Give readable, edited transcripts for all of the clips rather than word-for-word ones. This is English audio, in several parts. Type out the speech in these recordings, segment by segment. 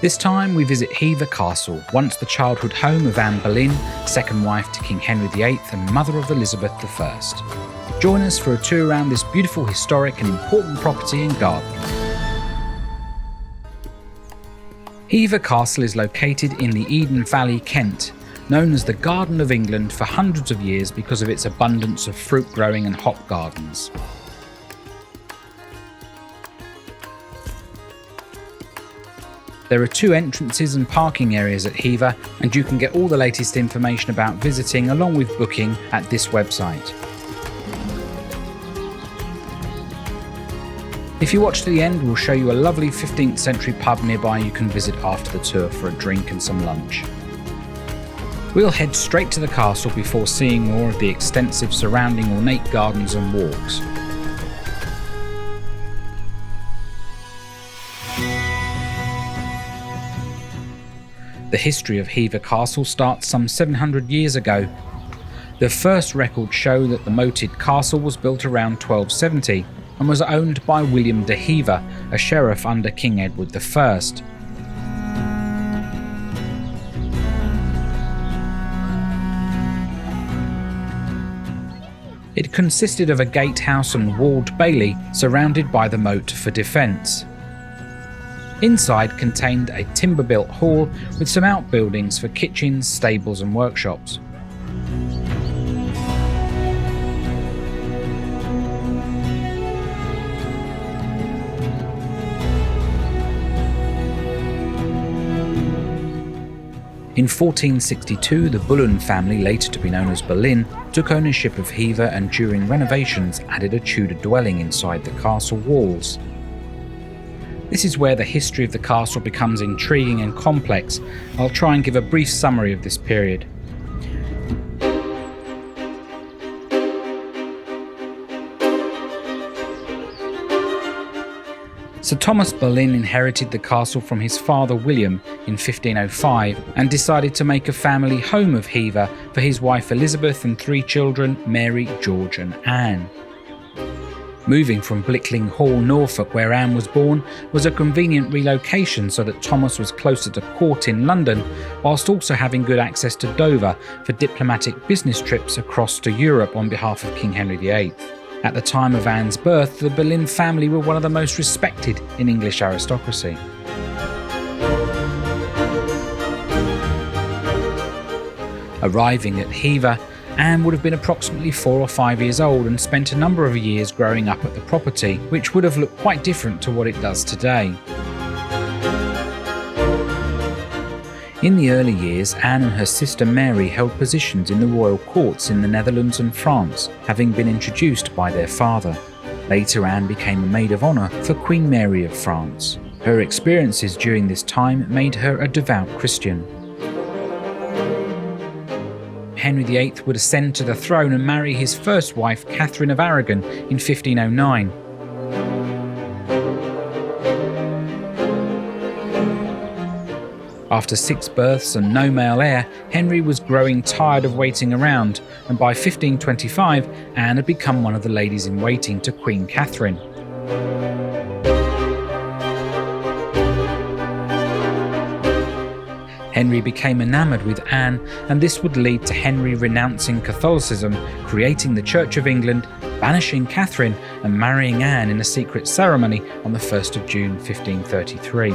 This time we visit Hever Castle, once the childhood home of Anne Boleyn, second wife to King Henry VIII and mother of Elizabeth I. Join us for a tour around this beautiful, historic and important property and garden. Hever Castle is located in the Eden Valley, Kent, known as the Garden of England for hundreds of years because of its abundance of fruit growing and hop gardens. There are 2 entrances and parking areas at Hever, and you can get all the latest information about visiting along with booking at this website. If you watch to the end, we'll show you a lovely 15th century pub nearby you can visit after the tour for a drink and some lunch. We'll head straight to the castle before seeing more of the extensive surrounding ornate gardens and walks. The history of Hever Castle starts some 700 years ago. The first records show that the moated castle was built around 1270 and was owned by William de Hever, a sheriff under King Edward I. It consisted of a gatehouse and walled bailey surrounded by the moat for defence. Inside contained a timber-built hall with some outbuildings for kitchens, stables and workshops. In 1462, the Boleyn family, later to be known as Boleyn, took ownership of Hever and during renovations added a Tudor dwelling inside the castle walls. This is where the history of the castle becomes intriguing and complex. I'll try and give a brief summary of this period. Sir Thomas Boleyn inherited the castle from his father William in 1505 and decided to make a family home of Hever for his wife Elizabeth and 3 children, Mary, George and Anne. Moving from Blickling Hall, Norfolk, where Anne was born, was a convenient relocation so that Thomas was closer to court in London, whilst also having good access to Dover for diplomatic business trips across to Europe on behalf of King Henry VIII. At the time of Anne's birth, the Boleyn family were one of the most respected in English aristocracy. Arriving at Hever, Anne would have been approximately 4 or 5 years old and spent a number of years growing up at the property, which would have looked quite different to what it does today. In the early years, Anne and her sister Mary held positions in the royal courts in the Netherlands and France, having been introduced by their father. Later, Anne became a maid of honour for Queen Mary of France. Her experiences during this time made her a devout Christian. Henry VIII would ascend to the throne and marry his first wife, Catherine of Aragon, in 1509. After 6 births and no male heir, Henry was growing tired of waiting around, and by 1525, Anne had become one of the ladies-in-waiting to Queen Catherine. Henry became enamoured with Anne, and this would lead to Henry renouncing Catholicism, creating the Church of England, banishing Catherine, and marrying Anne in a secret ceremony on the 1st of June 1533.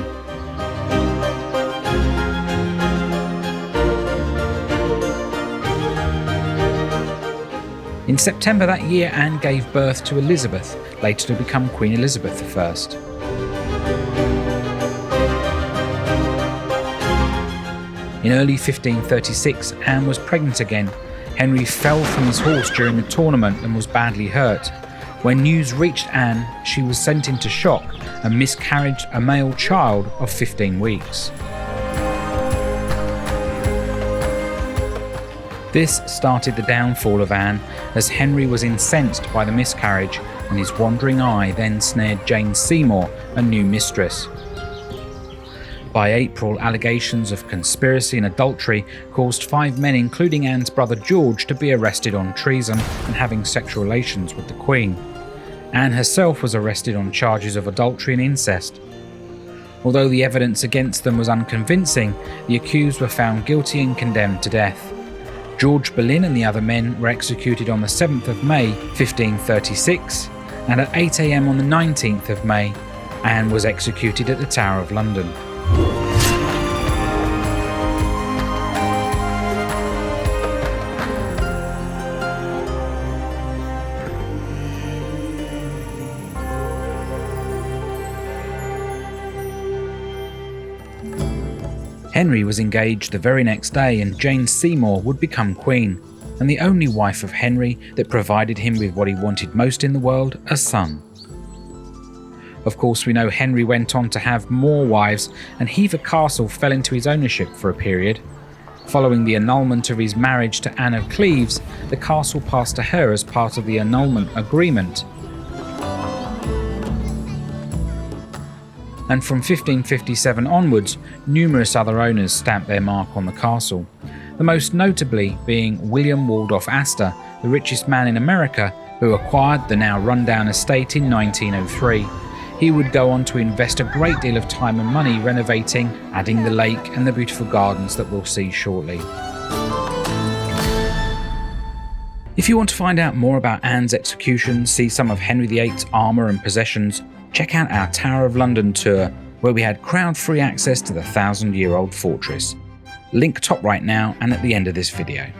In September that year, Anne gave birth to Elizabeth, later to become Queen Elizabeth I. In early 1536, Anne was pregnant again. Henry fell from his horse during a tournament and was badly hurt. When news reached Anne, she was sent into shock and miscarried a male child of 15 weeks. This started the downfall of Anne, as Henry was incensed by the miscarriage, and his wandering eye then snared Jane Seymour, a new mistress. By April, allegations of conspiracy and adultery caused 5 men, including Anne's brother George, to be arrested on treason and having sexual relations with the Queen. Anne herself was arrested on charges of adultery and incest. Although the evidence against them was unconvincing, the accused were found guilty and condemned to death. George Boleyn and the other men were executed on the 7th of May 1536, and at 8 AM on the 19th of May, Anne was executed at the Tower of London. Henry was engaged the very next day, and Jane Seymour would become queen, and the only wife of Henry that provided him with what he wanted most in the world, a son. Of course, we know Henry went on to have more wives, and Hever Castle fell into his ownership for a period. Following the annulment of his marriage to Anne of Cleves, the castle passed to her as part of the annulment agreement. And from 1557 onwards, numerous other owners stamped their mark on the castle, the most notably being William Waldorf Astor, the richest man in America, who acquired the now rundown estate in 1903. He would go on to invest a great deal of time and money renovating, adding the lake and the beautiful gardens that we'll see shortly. If you want to find out more about Anne's execution, see some of Henry VIII's armour and possessions, check out our Tower of London tour, where we had crowd-free access to the 1,000-year-old fortress. Link top right now and at the end of this video.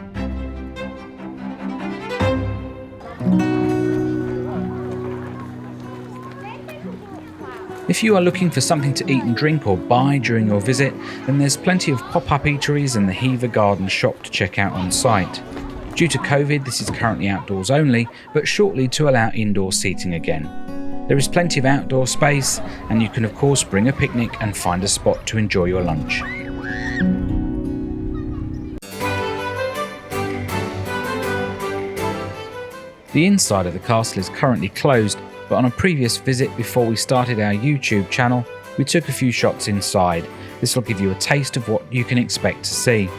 If you are looking for something to eat and drink or buy during your visit, then there's plenty of pop-up eateries and the Hever Garden shop to check out on site. Due to COVID, this is currently outdoors only, but shortly to allow indoor seating again. There is plenty of outdoor space, and you can of course bring a picnic and find a spot to enjoy your lunch. The inside of the castle is currently closed, but on a previous visit before we started our YouTube channel, we took a few shots inside. This will give you a taste of what you can expect to see.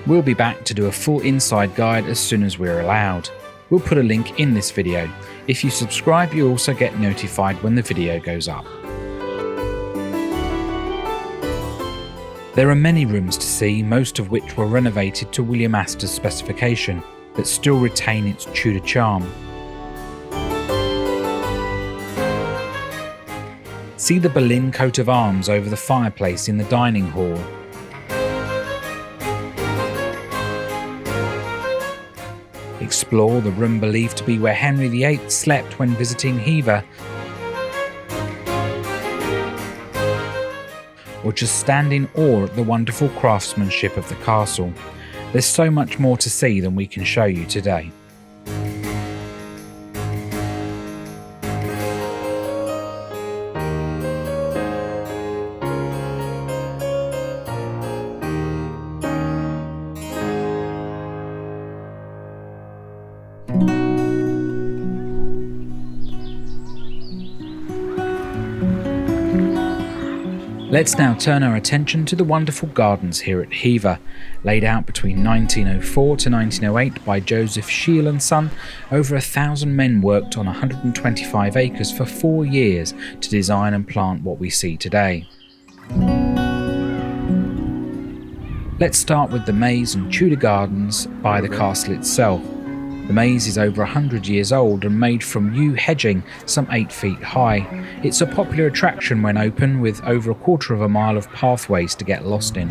We'll be back to do a full inside guide as soon as we're allowed. We'll put a link in this video. If you subscribe, you'll also get notified when the video goes up. There are many rooms to see, most of which were renovated to William Astor's specification, but still retain its Tudor charm. See the Boleyn coat of arms over the fireplace in the dining hall. Explore the room believed to be where Henry VIII slept when visiting Hever, or just stand in awe at the wonderful craftsmanship of the castle. There's so much more to see than we can show you today. Let's now turn our attention to the wonderful gardens here at Hever. Laid out between 1904 to 1908 by Joseph Shiel and Son, over 1,000 men worked on 125 acres for 4 years to design and plant what we see today. Let's start with the maze and Tudor Gardens by the castle itself. The maze is over 100 years old and made from yew hedging some 8 feet high. It's a popular attraction when open, with over 1/4 of a mile of pathways to get lost in.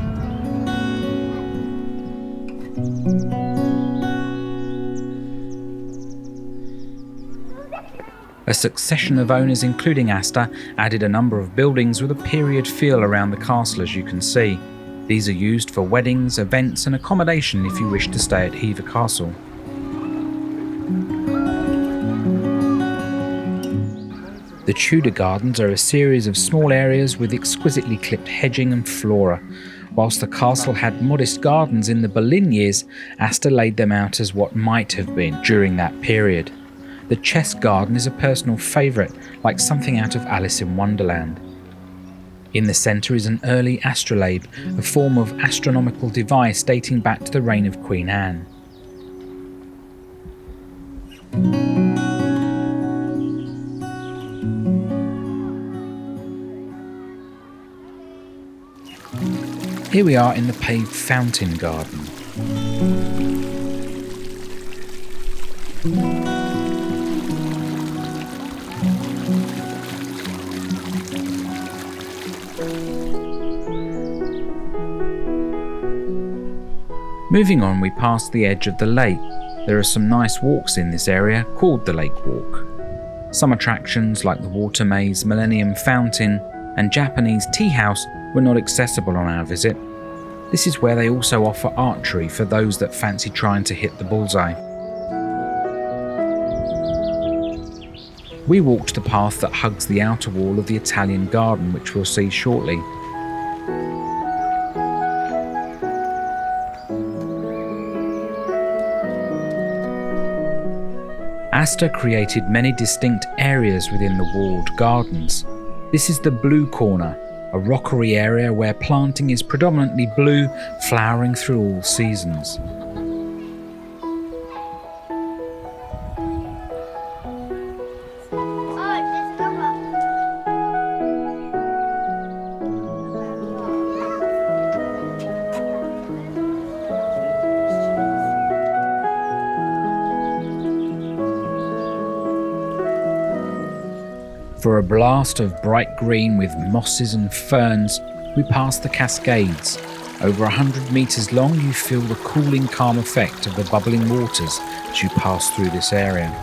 A succession of owners, including Astor, added a number of buildings with a period feel around the castle, as you can see. These are used for weddings, events and accommodation if you wish to stay at Hever Castle. The Tudor Gardens are a series of small areas with exquisitely clipped hedging and flora. Whilst the castle had modest gardens in the Boleyn years, Astor laid them out as what might have been during that period. The chess garden is a personal favourite, like something out of Alice in Wonderland. In the centre is an early astrolabe, a form of astronomical device dating back to the reign of Queen Anne. Here we are in the paved Fountain Garden. Moving on, we pass the edge of the lake. There are some nice walks in this area called the Lake Walk. Some attractions like the Water Maze, Millennium Fountain and Japanese Tea House were not accessible on our visit. This is where they also offer archery for those that fancy trying to hit the bullseye. We walked the path that hugs the outer wall of the Italian garden, which we'll see shortly. Astor created many distinct areas within the walled gardens. This is the Blue Corner, a rockery area where planting is predominantly blue, flowering through all seasons. For a blast of bright green with mosses and ferns, we pass the Cascades. Over 100 metres long, you feel the cooling, calm effect of the bubbling waters as you pass through this area.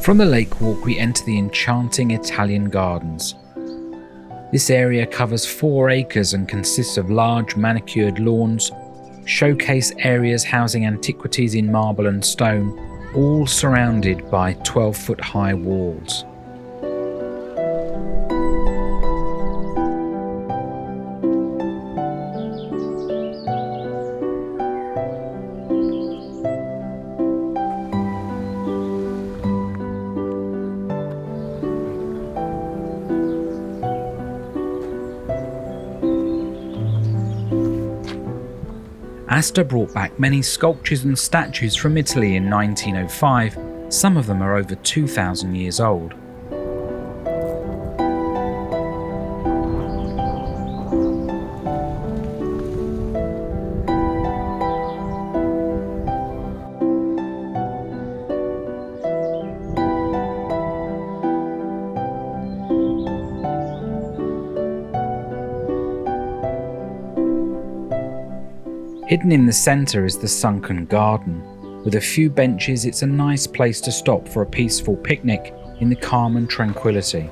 From the Lake Walk, we enter the enchanting Italian gardens. This area covers 4 acres and consists of large manicured lawns, showcase areas housing antiquities in marble and stone, all surrounded by 12-foot high walls. Astor brought back many sculptures and statues from Italy in 1905. Some of them are over 2,000 years old. Hidden in the centre is the Sunken Garden. With a few benches, it's a nice place to stop for a peaceful picnic in the calm and tranquility.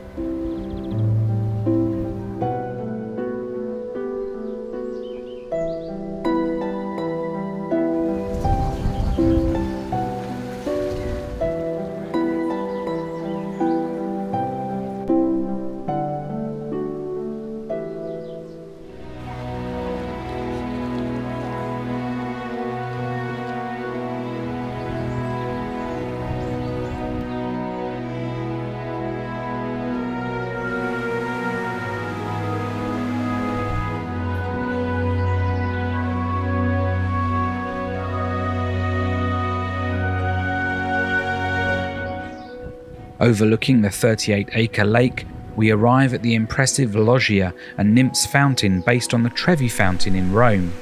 Overlooking the 38-acre lake, we arrive at the impressive Loggia and Nymph's fountain based on the Trevi fountain in Rome.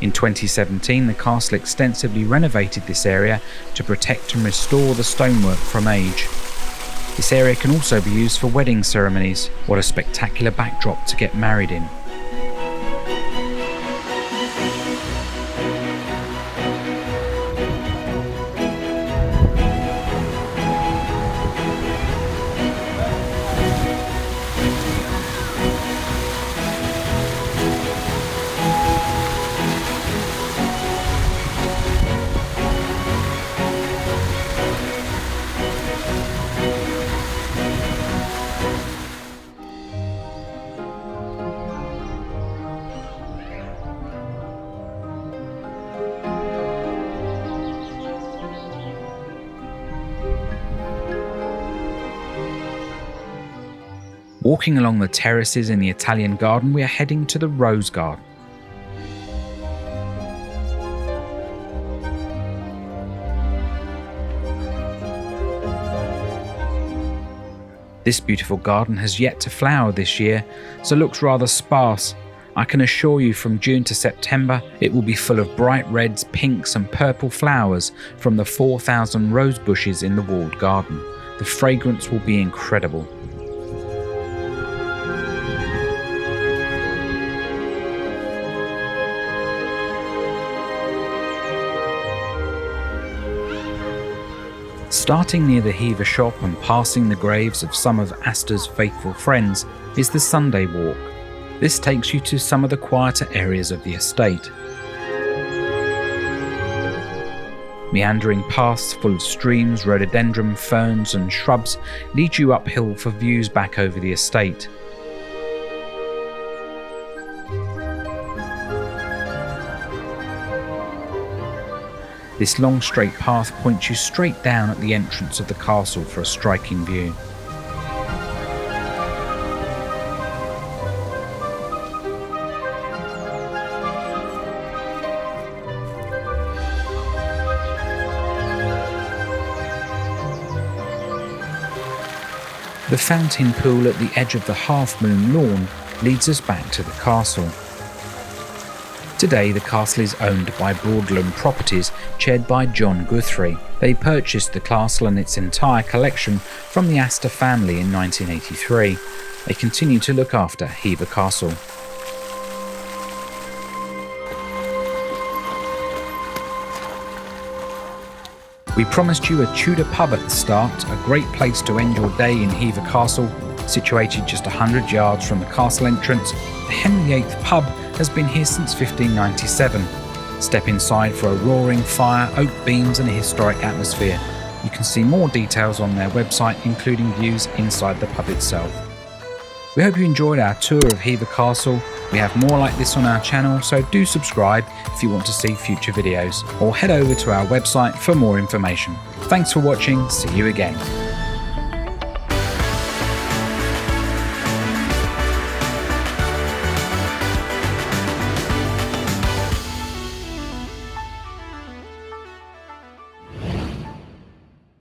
In 2017, the castle extensively renovated this area to protect and restore the stonework from age. This area can also be used for wedding ceremonies. What a spectacular backdrop to get married in. Walking along the terraces in the Italian garden, we are heading to the Rose Garden. This beautiful garden has yet to flower this year, so looks rather sparse. I can assure you from June to September it will be full of bright reds, pinks and purple flowers from the 4,000 rose bushes in the walled garden. The fragrance will be incredible. Starting near the Hever shop and passing the graves of some of Astor's faithful friends is the Sunday walk. This takes you to some of the quieter areas of the estate. Meandering paths full of streams, rhododendron, ferns and shrubs lead you uphill for views back over the estate. This long straight path points you straight down at the entrance of the castle for a striking view. The fountain pool at the edge of the half-moon lawn leads us back to the castle. Today the castle is owned by Broadland Properties, chaired by John Guthrie. They purchased the castle and its entire collection from the Astor family in 1983. They continue to look after Hever Castle. We promised you a Tudor pub at the start, a great place to end your day in Hever Castle. Situated just 100 yards from the castle entrance, the Henry VIII pub has been here since 1597. Step inside for a roaring fire, oak beams and a historic atmosphere. You can see more details on their website, including views inside the pub itself. We hope you enjoyed our tour of Hever Castle. We have more like this on our channel, so do subscribe if you want to see future videos, or head over to our website for more information. Thanks for watching, see you again.